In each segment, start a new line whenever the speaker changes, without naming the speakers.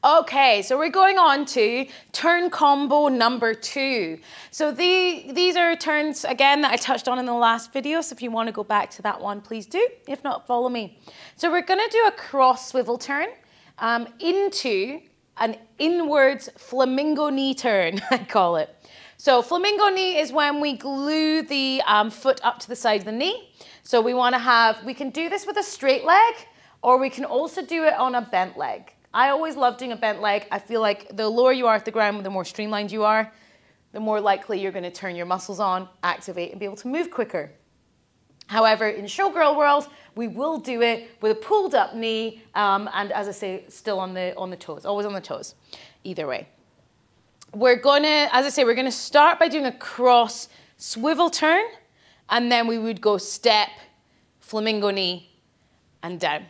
Okay, so we're going on to turn combo number 2. So these are turns, again, that I touched on in the last video. So if you want to go back to that one, please do. If not, follow me. So we're going to do a cross swivel turn into an inwards flamingo knee turn, I call it. So flamingo knee is when we glue the foot up to the side of the knee. So we want to have, we can do this with a straight leg, or we can also do it on a bent leg. I always love doing a bent leg. I feel like the lower you are at the ground, the more streamlined you are, the more likely you're going to turn your muscles on, activate, and be able to move quicker. However, in showgirl world, we will do it with a pulled up knee, and as I say, still on the toes, always on the toes, either way. We're going to, as I say, we're going to start by doing a cross swivel turn, and then we would go step, flamingo knee, and down.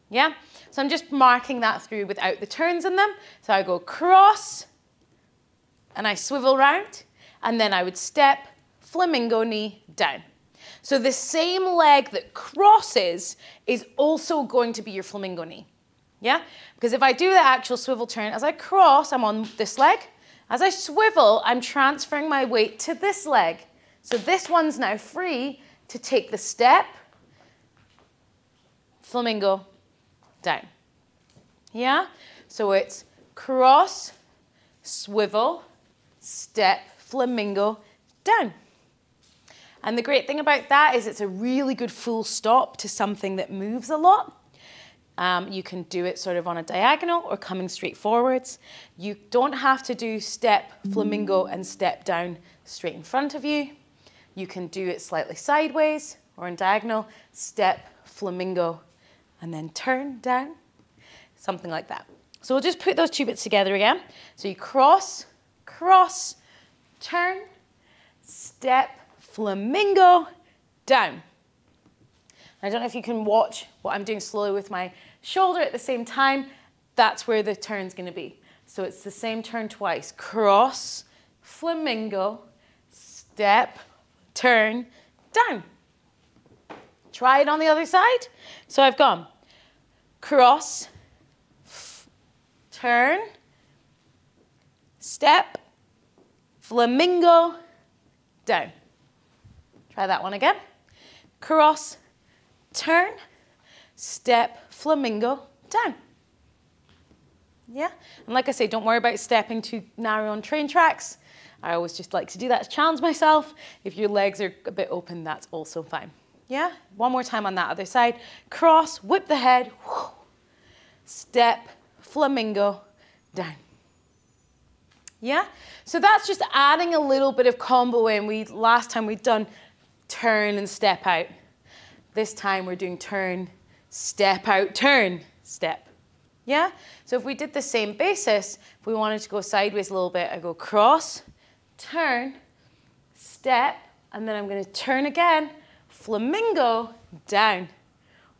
Yeah? So I'm just marking that through without the turns in them. So I go cross, and I swivel round, and then I would step, flamingo knee, down. So the same leg that crosses is also going to be your flamingo knee. Yeah? Because if I do the actual swivel turn, as I cross, I'm on this leg. As I swivel, I'm transferring my weight to this leg. So this one's now free to take the step, flamingo, down. Yeah? So it's cross, swivel, step, flamingo, down. And the great thing about that is it's a really good full stop to something that moves a lot. You can do it sort of on a diagonal or coming straight forwards. You don't have to do step, flamingo, and step down straight in front of you. You can do it slightly sideways or in diagonal, step, flamingo, and then turn down, something like that. So we'll just put those two bits together again. So you cross, cross, turn, step, flamingo, down. I don't know if you can watch what I'm doing slowly with my shoulder at the same time. That's where the turn's going to be. So it's the same turn twice. Cross, flamingo, step, turn, down. Try it on the other side. So I've gone cross, turn, step, flamingo, down. Try that one again. Cross, turn, step, flamingo, down. Yeah? And like I say, don't worry about stepping too narrow on train tracks. I always just like to do that to challenge myself. If your legs are a bit open, that's also fine. Yeah? One more time on that other side. Cross, whip the head, whoo, step, flamingo, down. Yeah? So that's just adding a little bit of combo in. Last time we'd done turn and step out. This time we're doing turn, step out, turn, step. Yeah? So if we did the same basis, if we wanted to go sideways a little bit, I go cross, turn, step, and then I'm going to turn again, flamingo, down.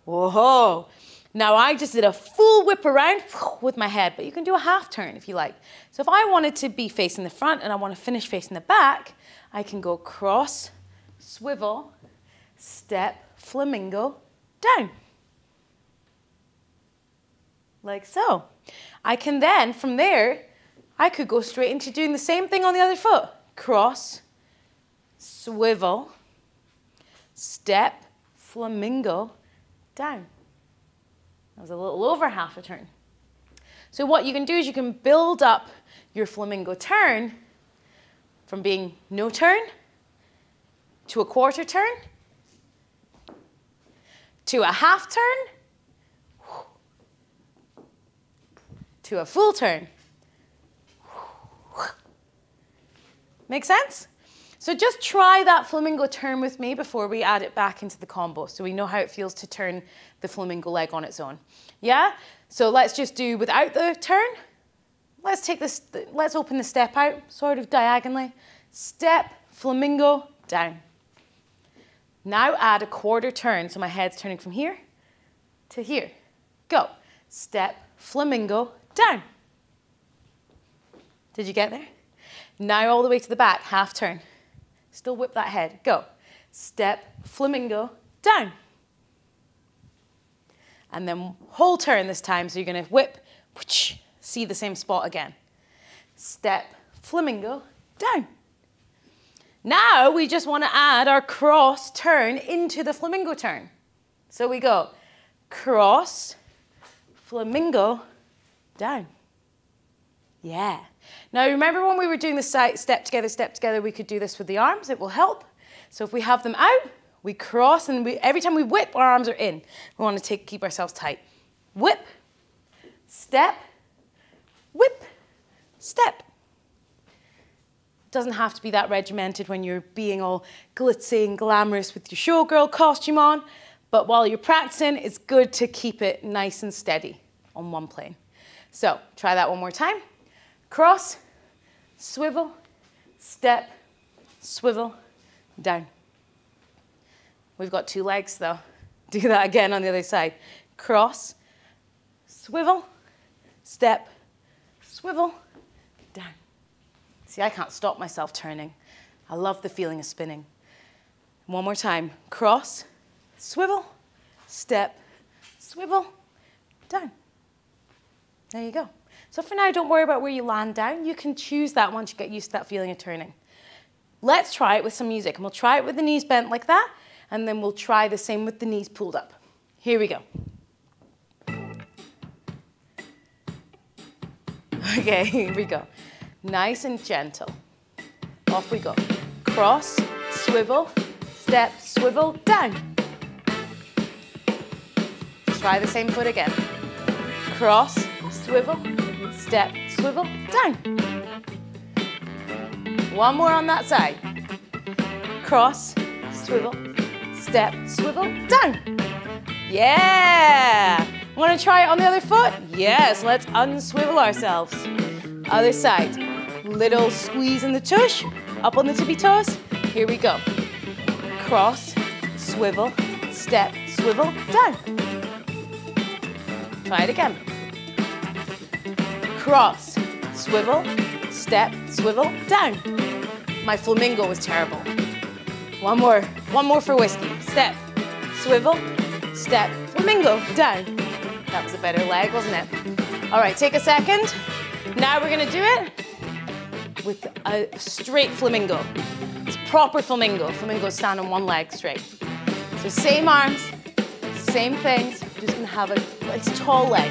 Whoa. Now I just did a full whip around with my head, but you can do a half turn if you like. So if I wanted to be facing the front and I want to finish facing the back, I can go cross, swivel, step, flamingo, down. Like so. I can then, from there, I could go straight into doing the same thing on the other foot. Cross, swivel, step, flamingo, down. That was a little over half a turn. So what you can do is you can build up your flamingo turn from being no turn to a quarter turn to a half turn to a full turn. Make sense? So just try that flamingo turn with me before we add it back into the combo so we know how it feels to turn the flamingo leg on its own. Yeah? So let's just do without the turn. Let's take this, let's open the step out, sort of diagonally. Step, flamingo, down. Now add a quarter turn, so my head's turning from here to here. Go. Step, flamingo, down. Did you get there? Now all the way to the back, half turn. Still whip that head. Go. Step, flamingo, down. And then whole turn this time, so you're going to whip, see see the same spot again. Step, flamingo, down. Now we just want to add our cross turn into the flamingo turn. So we go cross, flamingo, down. Yeah. Now remember when we were doing the step together, we could do this with the arms. It will help. So if we have them out, we cross, and every time we whip, our arms are in. We want to keep ourselves tight. Whip, step, whip, step. Doesn't have to be that regimented when you're being all glitzy and glamorous with your showgirl costume on, but while you're practicing, it's good to keep it nice and steady on one plane. So try that one more time. Cross, swivel, step, swivel, down. We've got 2 legs though. Do that again on the other side. Cross, swivel, step, swivel, down. See, I can't stop myself turning. I love the feeling of spinning. One more time. Cross, swivel, step, swivel, down. There you go. So for now, don't worry about where you land down. You can choose that once you get used to that feeling of turning. Let's try it with some music, and we'll try it with the knees bent like that, and then we'll try the same with the knees pulled up. Here we go. Okay, here we go. Nice and gentle. Off we go. Cross, swivel, step, swivel, down. Try the same foot again. Cross, swivel, step, swivel, down. One more on that side. Cross, swivel, step, swivel, down. Yeah! Want to try it on the other foot? Yes, let's unswivel ourselves. Other side. Little squeeze in the tush, up on the tippy toes. Here we go. Cross, swivel, step, swivel, down. Try it again. Cross, swivel, step, swivel, down. My flamingo was terrible. One more for whiskey. Step, swivel, step, flamingo, down. That was a better leg, wasn't it? All right, take a second. Now we're gonna do it with a straight flamingo. It's proper flamingo. Flamingos stand on one leg straight. So same arms, same things. Just gonna have a nice tall leg.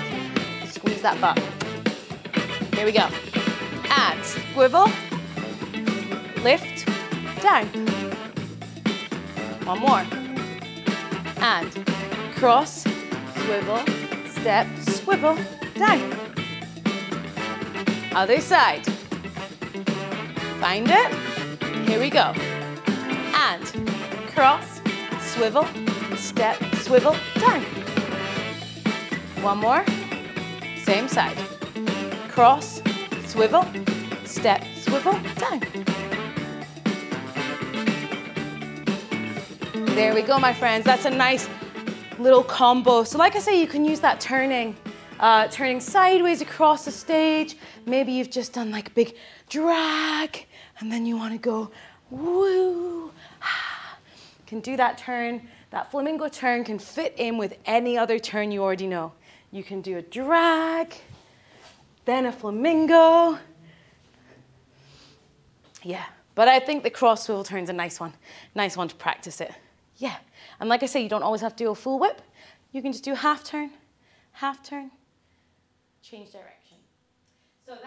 Squeeze that butt. Here we go. And swivel, lift, down. One more. And cross, swivel, step, swivel, down. Other side. Find it. Here we go. And cross, swivel, step, swivel, down. One more. Same side. Cross, swivel, step, swivel, down. There we go, my friends. That's a nice little combo. So like I say, you can use that turning sideways across the stage. Maybe you've just done like a big drag and then you want to go woo. Can do that turn. That flamingo turn can fit in with any other turn you already know. You can do a drag, then a flamingo. Yeah, but I think the cross swivel turn's a nice one to practice it. Yeah, and like I say, you don't always have to do a full whip. You can just do half turn, change direction.